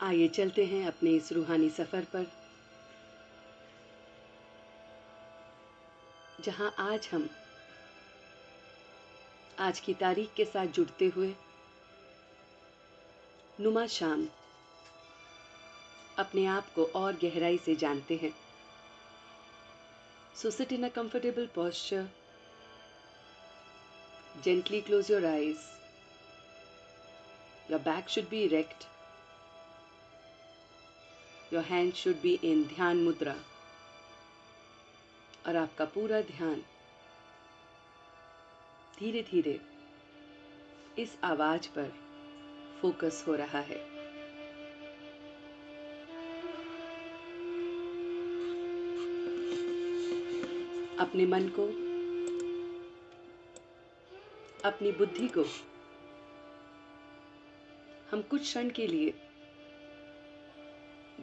आइए चलते हैं अपने इस रूहानी सफ़र पर, जहां आज हम आज की तारीख के साथ जुड़ते हुए नुमा शाम अपने आप को और गहराई से जानते हैं। So sit in a comfortable posture. Gently close your eyes. Your back should be erect. Your hands should be in ध्यान मुद्रा. और आपका पूरा ध्यान धीरे धीरे इस आवाज पर फोकस हो रहा है। अपने मन को, अपनी बुद्धि को हम कुछ क्षण के लिए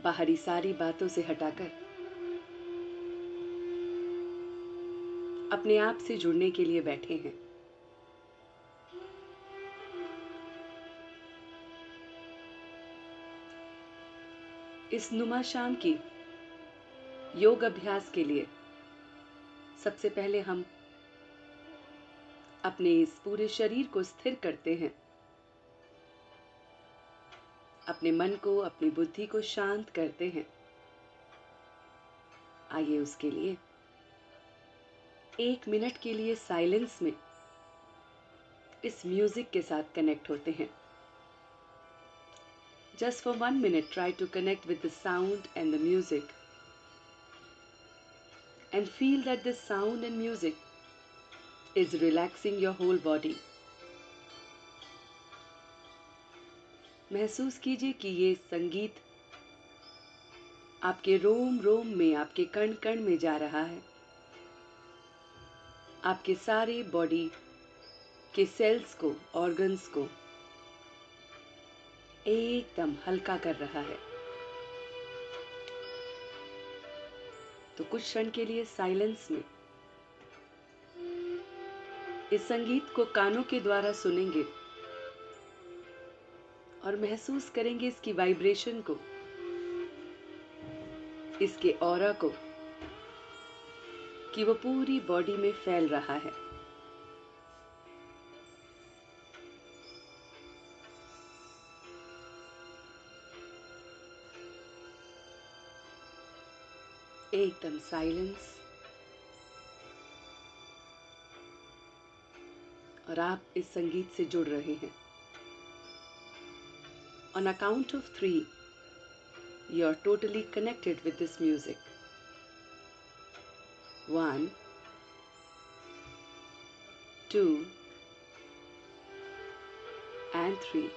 बाहरी सारी बातों से हटाकर अपने आप से जुड़ने के लिए बैठे हैं। इस नुमा शाम की योग अभ्यास के लिए सबसे पहले हम अपने इस पूरे शरीर को स्थिर करते हैं। अपने मन को, अपनी बुद्धि को शांत करते हैं। आइए उसके लिए 1 मिनट के लिए साइलेंस में इस म्यूजिक के साथ कनेक्ट होते हैं। Just for 1 minute, try to connect with the sound and the music and feel that this sound and music is relaxing your whole body. महसूस कीजिए कि ये संगीत आपके रोम रोम में, आपके कण कण में जा रहा है। आपके सारे बॉडी के सेल्स को, ऑर्गन्स को एकदम हल्का कर रहा है। तो कुछ क्षण के लिए साइलेंस में इस संगीत को कानों के द्वारा सुनेंगे और महसूस करेंगे इसकी वाइब्रेशन को, इसके ऑरा को, कि वो पूरी बॉडी में फैल रहा है। एकदम साइलेंस, और आप इस संगीत से जुड़ रहे हैं। On a count of 3, you are totally connected with this music. 1, 2, and 3.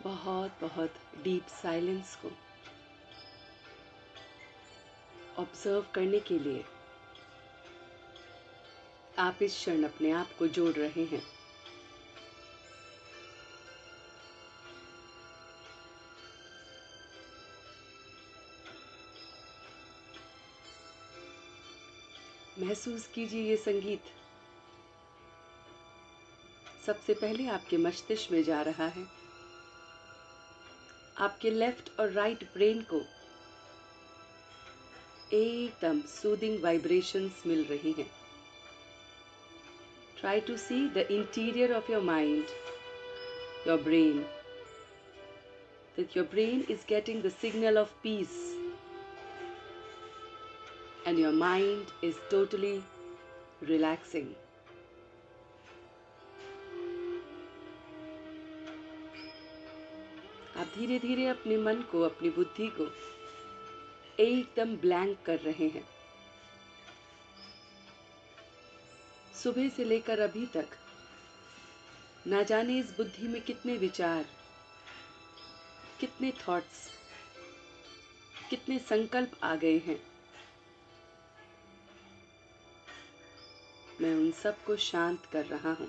बहुत बहुत डीप साइलेंस को ऑब्जर्व करने के लिए आप इस क्षण अपने आप को जोड़ रहे हैं। महसूस कीजिए ये संगीत सबसे पहले आपके मस्तिष्क में जा रहा है। आपके लेफ्ट और राइट ब्रेन को एकदम सूदिंग वाइब्रेशंस मिल रही हैं। Try to see the interior of your mind, your brain, that your brain is getting the signal of peace and your mind is totally relaxing. आप धीरे धीरे अपने मन को, अपनी बुद्धि को एकदम ब्लैंक कर रहे हैं। सुबह से लेकर अभी तक ना जाने इस बुद्धि में कितने विचार, कितने थॉट्स कितने संकल्प आ गए हैं, मैं उन सब को शांत कर रहा हूं।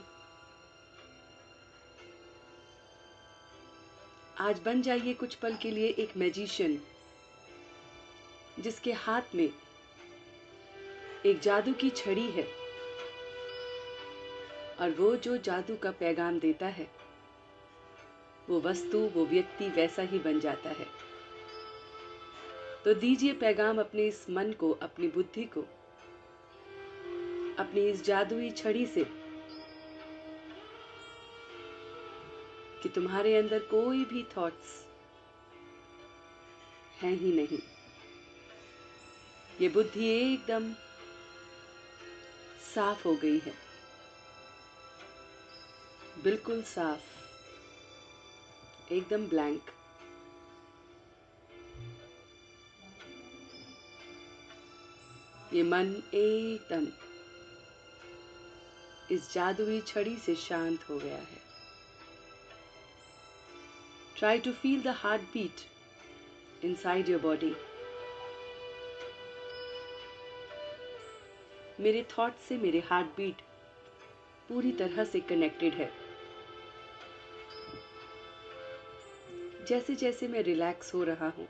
आज बन जाइए कुछ पल के लिए एक मैजिशियन, जिसके हाथ में एक जादू की छड़ी है और वो जो जादू का पैगाम देता है, वो वस्तु, वो व्यक्ति वैसा ही बन जाता है। तो दीजिए पैगाम अपने इस मन को, अपनी बुद्धि को, अपनी इस जादुई छड़ी से कि तुम्हारे अंदर कोई भी थॉट्स हैं ही नहीं। ये बुद्धि एकदम साफ हो गई है, बिल्कुल साफ, एकदम ब्लैंक। ये मन एकदम इस जादुई छड़ी से शांत हो गया है। Try to feel the heartbeat inside your body. मेरे थॉट से मेरे हार्ट बीट पूरी तरह से कनेक्टेड है। जैसे जैसे मैं रिलैक्स हो रहा हूं,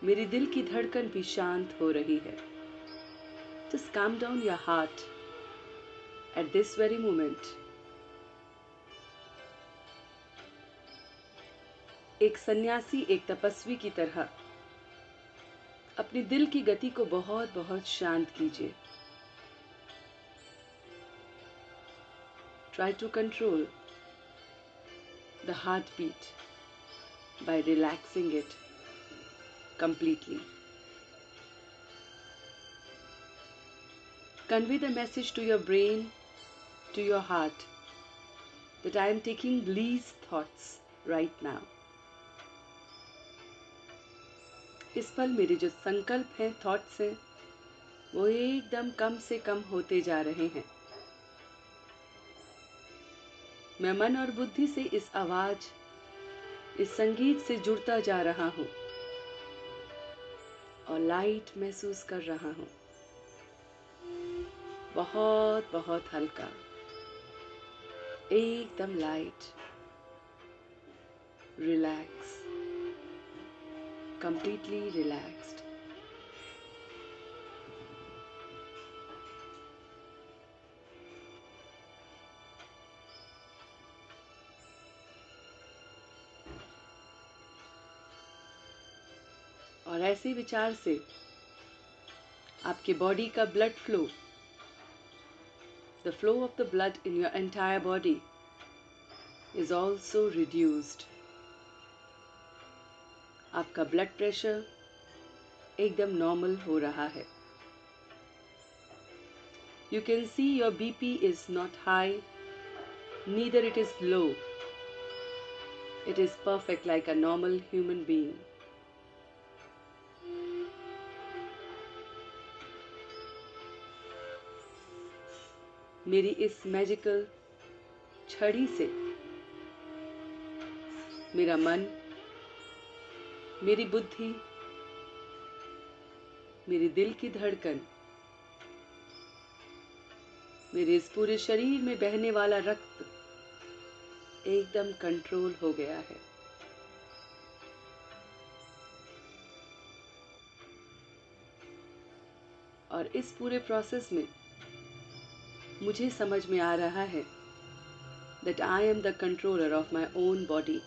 मेरी दिल की धड़कन भी शांत हो रही है। Just calm down your heart at this very moment. एक सन्यासी, एक तपस्वी की तरह अपने दिल की गति को बहुत बहुत शांत कीजिए। Try to control the heartbeat by relaxing it completely. Convey the message to your brain, to your heart, that I am taking these thoughts right now. इस पल मेरे जो संकल्प हैं, थॉट्स हैं, वो एकदम कम से कम होते जा रहे हैं। मैं मन और बुद्धि से इस आवाज, इस संगीत से जुड़ता जा रहा हूं और लाइट महसूस कर रहा हूं, बहुत बहुत हल्का, एकदम लाइट, रिलैक्स, कंप्लीटली रिलैक्स्ड। और ऐसे विचार से आपके बॉडी का blood flow, the flow of the blood in your entire body is also reduced. आपका ब्लड प्रेशर एकदम नॉर्मल हो रहा है। You can see your BP is not high, neither it is low, it is perfect like a normal human being. मेरी इस magical छड़ी से मेरा मन, मेरी बुद्धि, मेरे दिल की धड़कन, मेरे इस पूरे शरीर में बहने वाला रक्त एकदम कंट्रोल हो गया है। और इस पूरे प्रोसेस में मुझे समझ में आ रहा है that I am the controller of my own body,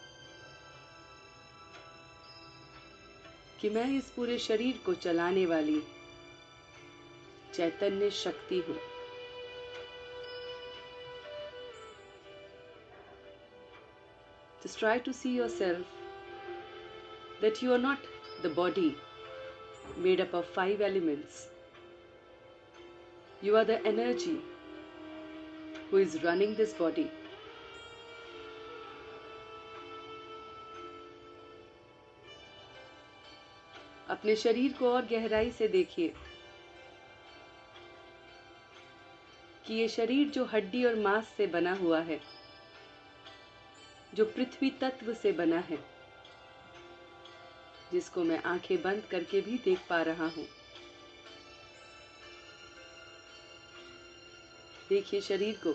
कि मैं इस पूरे शरीर को चलाने वाली चैतन्य शक्ति हूं। Just try to see yourself that you are not the body made up of 5 elements. You are the energy who is running this body. अपने शरीर को और गहराई से देखिए कि ये शरीर जो हड्डी और मांस से बना हुआ है, जो पृथ्वी तत्व से बना है, जिसको मैं आंखें बंद करके भी देख पा रहा हूं। देखिए शरीर को,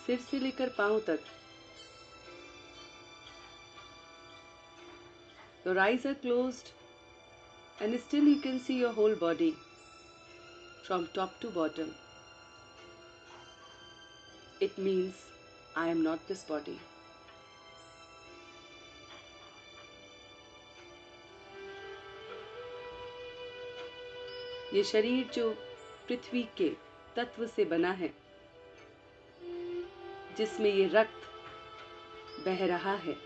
सिर से लेकर पांव तक। Your eyes are closed and still you can see your whole body from top to bottom. It means I am not this body. ये शरीर जो पृथ्वी के तत्व से बना है, जिसमें ये रक्त बह रहा है.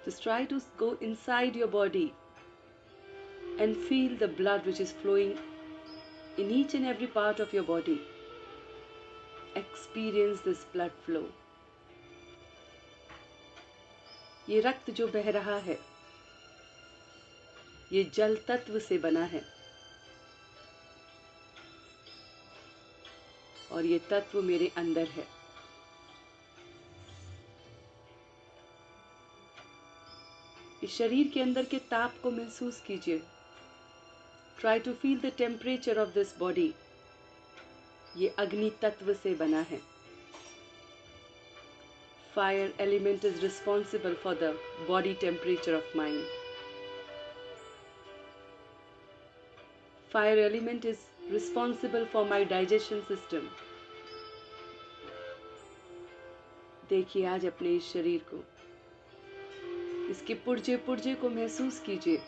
Just try to go inside your body and feel the blood which is flowing in each and every part of your body. Experience this blood flow. ये रक्त जो बह रहा है, ये जल तत्व से बना है और ये तत्व मेरे अंदर है. इस शरीर के अंदर के ताप को महसूस कीजिए. Try to feel the temperature of this body. ये अग्नि तत्व से बना है. Fire element is responsible for the body temperature of mine. Fire element is responsible for my digestion system. देखिए आज अपने इस शरीर को, इसके पुर्जे पुर्जे को महसूस कीजिए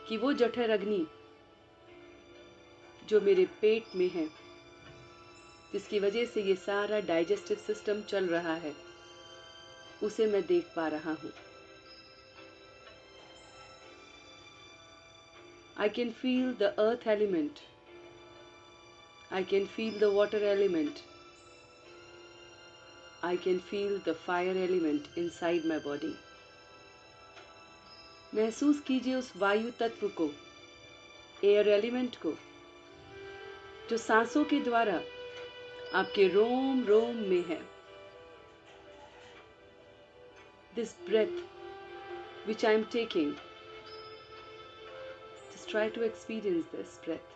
कि वो जठर अग्नि जो मेरे पेट में है, जिसकी वजह से ये सारा डाइजेस्टिव सिस्टम चल रहा है, उसे मैं देख पा रहा हूं. I can feel the earth element. I can feel the water element. I can feel the fire element inside my body. महसूस कीजिए उस वायु तत्व को, एयर एलिमेंट को, जो सांसों के द्वारा आपके रोम रोम में है. This breath which I am taking, just try to experience this breath.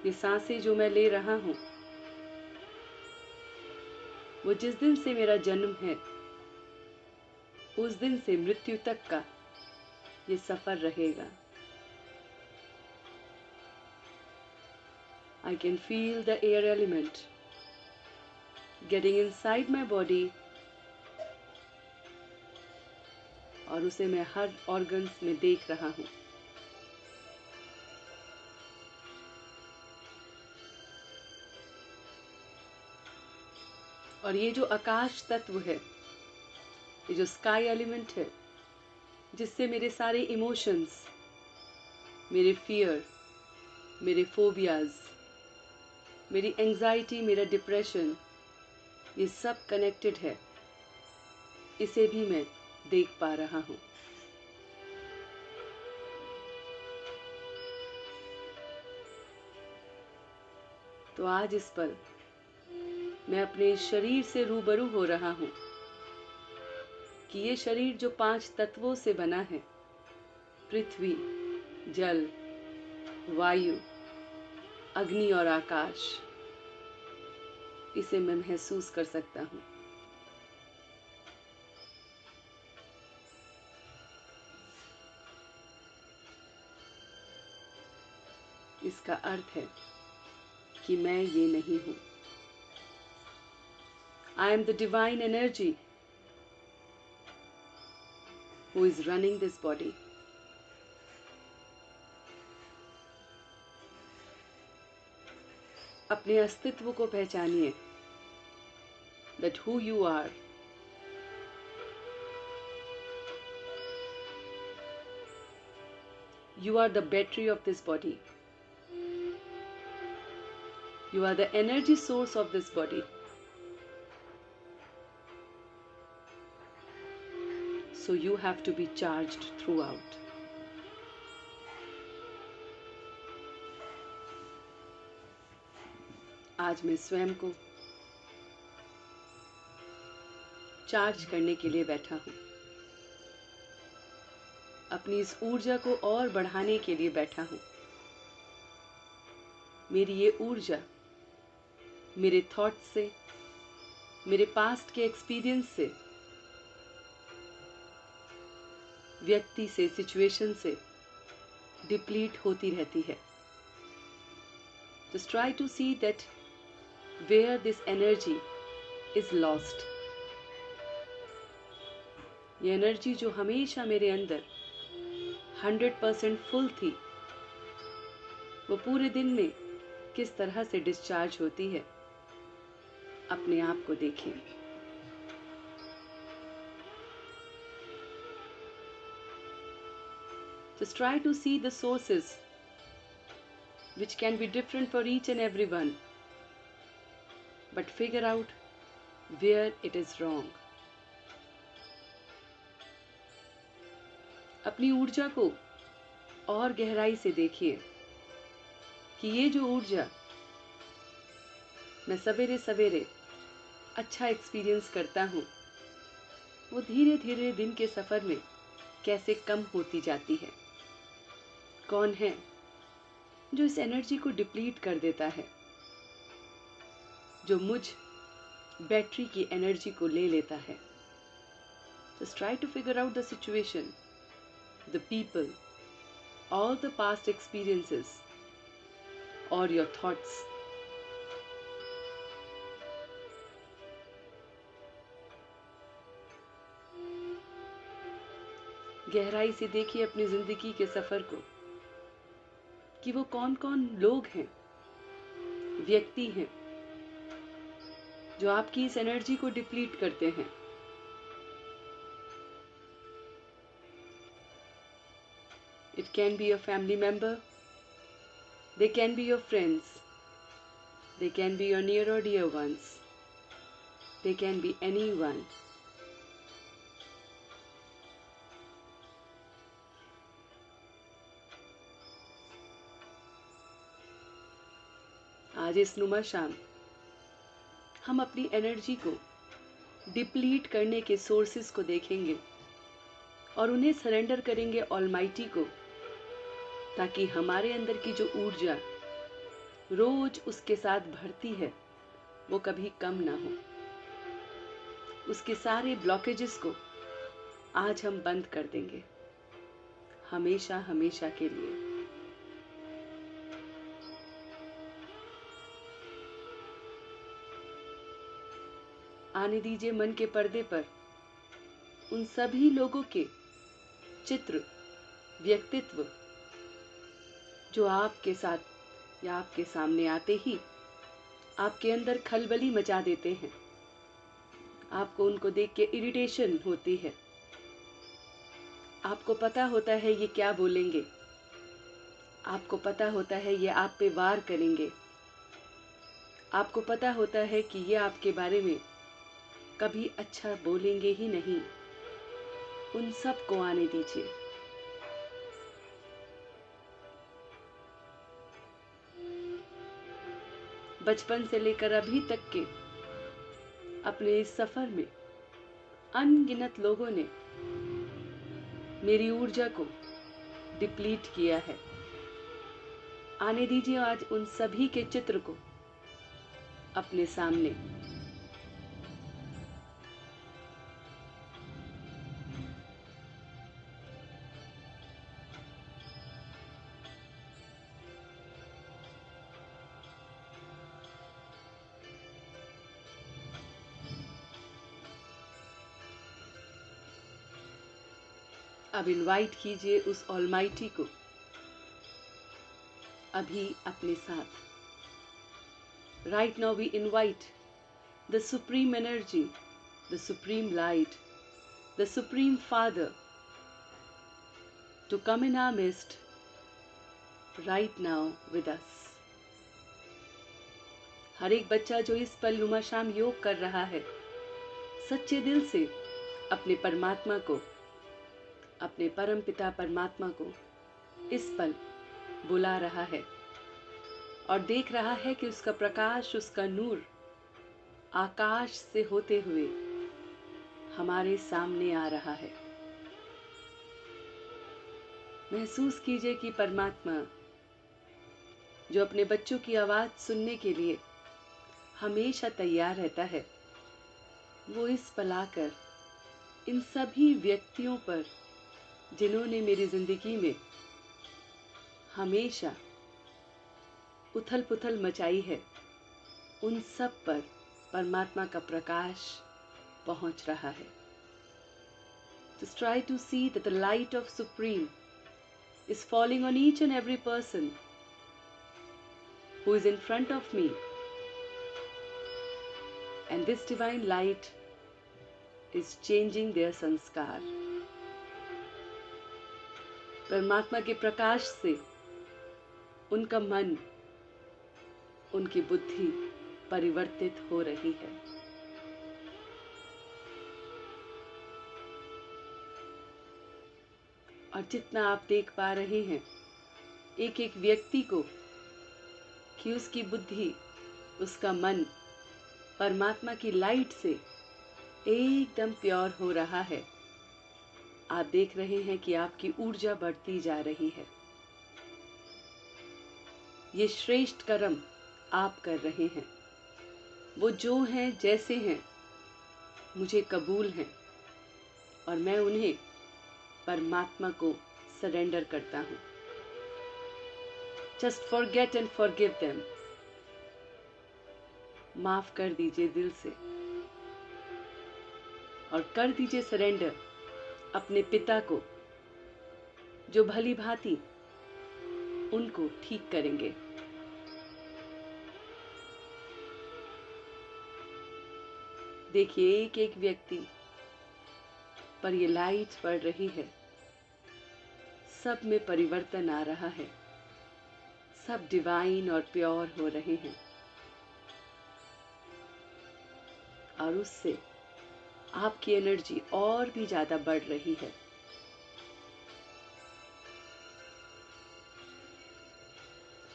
ये सांसें जो मैं ले रहा हूं, वो जिस दिन से मेरा जन्म है, उस दिन से मृत्यु तक का ये सफर रहेगा. I can feel the air element getting inside my body और उसे मैं हर ऑर्गन्स में देख रहा हूं. और ये जो आकाश तत्व है, ये जो स्काई एलिमेंट है, जिससे मेरे सारे इमोशंस, मेरे फियर, मेरे फोबियाज, मेरी एंजाइटी, मेरा डिप्रेशन, ये सब कनेक्टेड है, इसे भी मैं देख पा रहा हूं. तो आज इस पल मैं अपने शरीर से रूबरू हो रहा हूं कि ये शरीर जो 5 तत्वों से बना है, पृथ्वी, जल, वायु, अग्नि और आकाश, इसे मैं महसूस कर सकता हूं. इसका अर्थ है कि मैं ये नहीं हूं. I am the divine energy who is running this body. अपने अस्तित्व को पहचानिए. That who you are. You are the battery of this body. You are the energy source of this body. So you have to be charged throughout. आज मैं स्वयं को charge करने के लिए बैठा हूँ। अपनी इस ऊर्जा को और बढ़ाने के लिए बैठा हूँ। मेरी ये ऊर्जा मेरे थॉट्स से, मेरे पास्ट के एक्सपीरियंस से, व्यक्ति से, सिचुएशन से डिप्लीट होती रहती है। Just try to see that where this energy is lost. ये एनर्जी जो हमेशा मेरे अंदर 100% फुल थी, वो पूरे दिन में किस तरह से डिस्चार्ज होती है, अपने आप को देखें। Just try to see the sources which can be different for each and every one, but figure out where it is wrong. अपनी ऊर्जा को और गहराई से देखिए कि ये जो ऊर्जा मैं सवेरे सवेरे अच्छा एक्सपीरियंस करता हूँ, वो धीरे धीरे दिन के सफर में कैसे कम होती जाती है। कौन है जो इस एनर्जी को डिप्लीट कर देता है, जो मुझ बैटरी की एनर्जी को ले लेता है। Just try to figure out the situation, the people, all the past experiences, or your thoughts. गहराई से देखिए अपनी जिंदगी के सफर को कि वो कौन कौन लोग हैं, व्यक्ति हैं, जो आपकी इस एनर्जी को डिप्लीट करते हैं। It can be a family member, they can be your friends, they can be your near or dear ones, they can be anyone. आज इस नुमा शाम हम अपनी एनर्जी को डिप्लीट करने के सोर्सेस को देखेंगे और उन्हें सरेंडर करेंगे ऑलमाइटी को, ताकि हमारे अंदर की जो ऊर्जा रोज उसके साथ बढ़ती है, वो कभी कम ना हो। उसके सारे ब्लॉकेजेस को आज हम बंद कर देंगे, हमेशा हमेशा के लिए। आने दीजिए मन के पर्दे पर उन सभी लोगों के चित्र, व्यक्तित्व जो आपके साथ या आपके सामने आते ही आपके अंदर खलबली मचा देते हैं। आपको उनको देख के इरिटेशन होती है। आपको पता होता है ये क्या बोलेंगे, आपको पता होता है ये आप पे वार करेंगे, आपको पता होता है कि ये आपके बारे में कभी अच्छा बोलेंगे ही नहीं। उन सब को आने दीजिए। बचपन से लेकर अभी तक के अपने इस सफर में अनगिनत लोगों ने मेरी ऊर्जा को डिप्लीट किया है। आने दीजिए आज उन सभी के चित्र को अपने सामने। अब इनवाइट कीजिए उस ऑलमाइटी को अभी अपने साथ। Right now we invite the supreme energy, the supreme light, the supreme father to come in our mist right now with us. हर एक बच्चा जो इस पल नुमा शाम योग कर रहा है, सच्चे दिल से अपने परमात्मा को, अपने परम पिता परमात्मा को इस पल बुला रहा है और देख रहा है कि उसका प्रकाश, उसका नूर आकाश से होते हुए हमारे सामने आ रहा है। महसूस कीजिए कि परमात्मा जो अपने बच्चों की आवाज सुनने के लिए हमेशा तैयार रहता है, वो इस पल आकर इन सभी व्यक्तियों पर जिन्होंने मेरी जिंदगी में हमेशा उथल पुथल मचाई है, उन सब पर परमात्मा का प्रकाश पहुंच रहा है। Just try to see that the light of Supreme is falling on each and every person who is in front of me, and this divine light is changing their sanskar. परमात्मा के प्रकाश से उनका मन, उनकी बुद्धि परिवर्तित हो रही है। और जितना आप देख पा रहे हैं एक एक व्यक्ति को कि उसकी बुद्धि, उसका मन परमात्मा की लाइट से एकदम प्योर हो रहा है, आप देख रहे हैं कि आपकी ऊर्जा बढ़ती जा रही है। ये श्रेष्ठ कर्म आप कर रहे हैं। वो जो हैं जैसे हैं मुझे कबूल हैं और मैं उन्हें परमात्मा को सरेंडर करता हूँ। Just forget and forgive them. माफ कर दीजिए दिल से और कर दीजिए सरेंडर अपने पिता को, जो भली भांति उनको ठीक करेंगे। देखिए एक एक व्यक्ति पर ये लाइट पड़ रही है, सब में परिवर्तन आ रहा है, सब डिवाइन और प्योर हो रहे हैं और उससे आपकी एनर्जी और भी ज्यादा बढ़ रही है।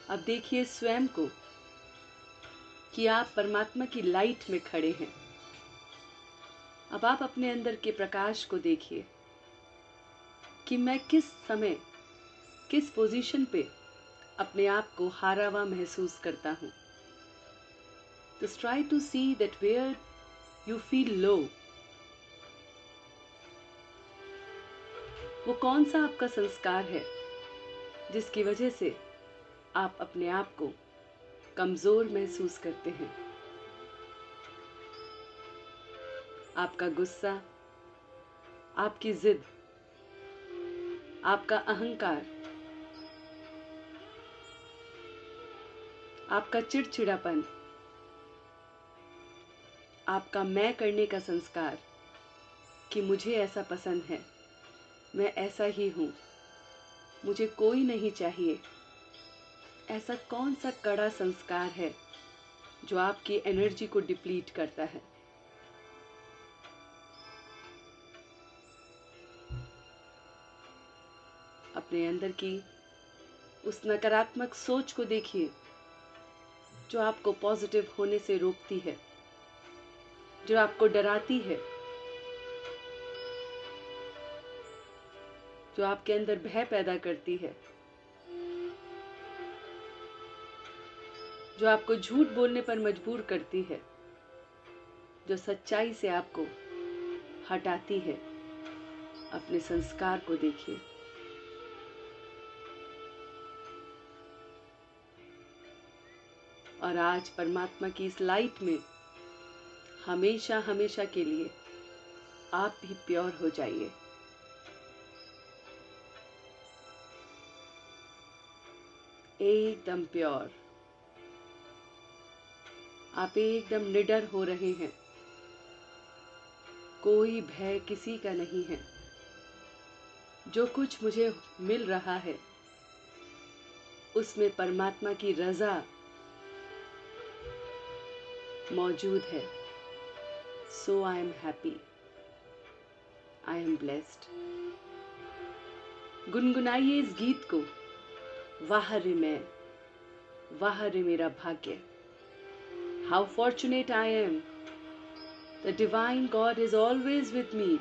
अब देखिए स्वयं को कि आप परमात्मा की लाइट में खड़े हैं। अब आप अपने अंदर के प्रकाश को देखिए कि मैं किस समय, किस पोजीशन पे अपने आप को हारा हुआ महसूस करता हूँ। Just try to see that where you feel low, वो कौन सा आपका संस्कार है जिसकी वजह से आप अपने आप को कमजोर महसूस करते हैं। आपका गुस्सा, आपकी जिद, आपका अहंकार, आपका चिड़चिड़ापन, आपका मैं करने का संस्कार कि मुझे ऐसा पसंद है, मैं ऐसा ही हूं, मुझे कोई नहीं चाहिए, ऐसा कौन सा कड़ा संस्कार है जो आपकी एनर्जी को डिप्लीट करता है। अपने अंदर की उस नकारात्मक सोच को देखिए जो आपको पॉजिटिव होने से रोकती है, जो आपको डराती है, जो आपके अंदर भय पैदा करती है, जो आपको झूठ बोलने पर मजबूर करती है, जो सच्चाई से आपको हटाती है। अपने संस्कार को देखिए। और आज परमात्मा की इस लाइट में हमेशा हमेशा के लिए आप भी प्योर हो जाइए। एकदम प्योर। आप एकदम निडर हो रहे हैं, कोई भय किसी का नहीं है। जो कुछ मुझे मिल रहा है उसमें परमात्मा की रजा मौजूद है। So I am happy, I am blessed. गुनगुनाइए इस गीत को, वाह रे मैं, वाह रे मेरा भाग्य। How fortunate I am The divine God is always with me.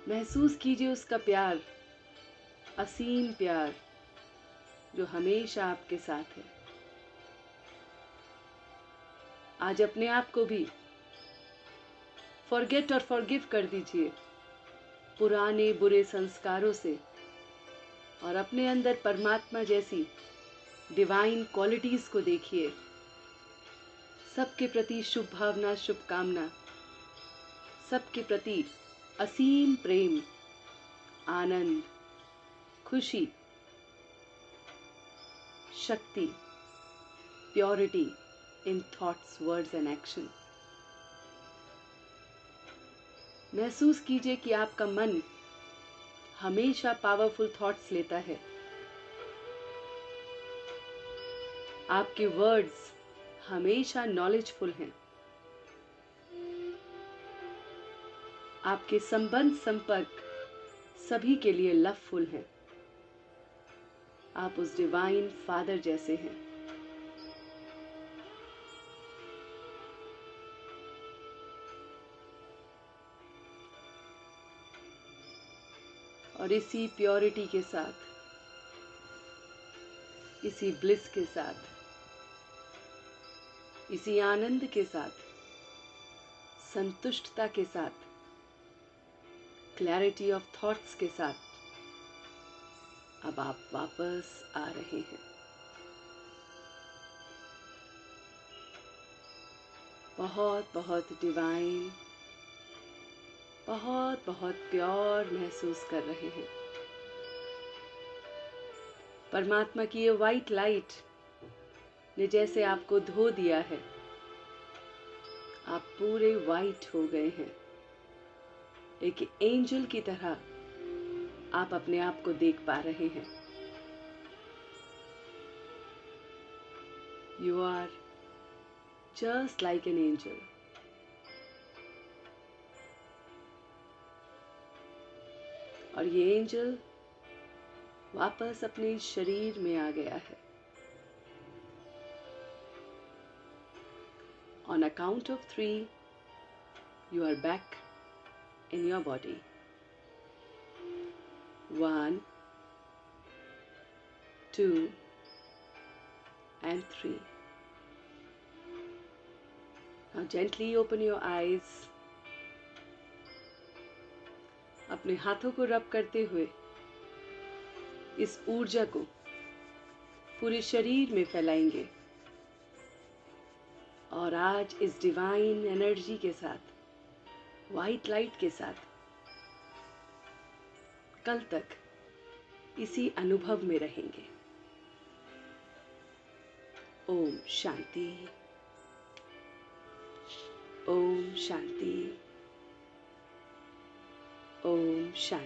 महसूस कीजिए उसका प्यार, असीम प्यार जो हमेशा आपके साथ है। आज अपने आप को भी फॉरगेट और फॉरगिव कर दीजिए पुराने बुरे संस्कारों से, और अपने अंदर परमात्मा जैसी डिवाइन क्वालिटीज को देखिए। सबके प्रति शुभ भावना, शुभकामना, सबके प्रति असीम प्रेम, आनंद, खुशी, शक्ति, purity in thoughts, words and action. महसूस कीजिए कि आपका मन हमेशा पावरफुल थॉट्स लेता है। आपके वर्ड्स हमेशा नॉलेजफुल हैं। आपके संबंध संपर्क सभी के लिए लवफुल हैं। आप उस डिवाइन फादर जैसे हैं। और इसी प्योरिटी के साथ, इसी ब्लिस के साथ, इसी आनंद के साथ, संतुष्टता के साथ, क्लैरिटी ऑफ थॉट्स के साथ अब आप वापस आ रहे हैं। बहुत बहुत डिवाइन, बहुत बहुत प्योर महसूस कर रहे हैं। परमात्मा की ये वाइट लाइट ने जैसे आपको धो दिया है, आप पूरे वाइट हो गए हैं। एक एंजल की तरह आप अपने आप को देख पा रहे हैं। You are just like an angel. और ये एंजल वापस अपने शरीर में आ गया है। On a count of 3, you are back in your body. 1, 2, and 3. Now gently open your eyes. अपने हाथों को रब करते हुए इस ऊर्जा को पूरे शरीर में फैलाएंगे। और आज इस डिवाइन एनर्जी के साथ, वाइट लाइट के साथ, कल तक इसी अनुभव में रहेंगे। ओम शांति, ओम शांति, ओम शांति।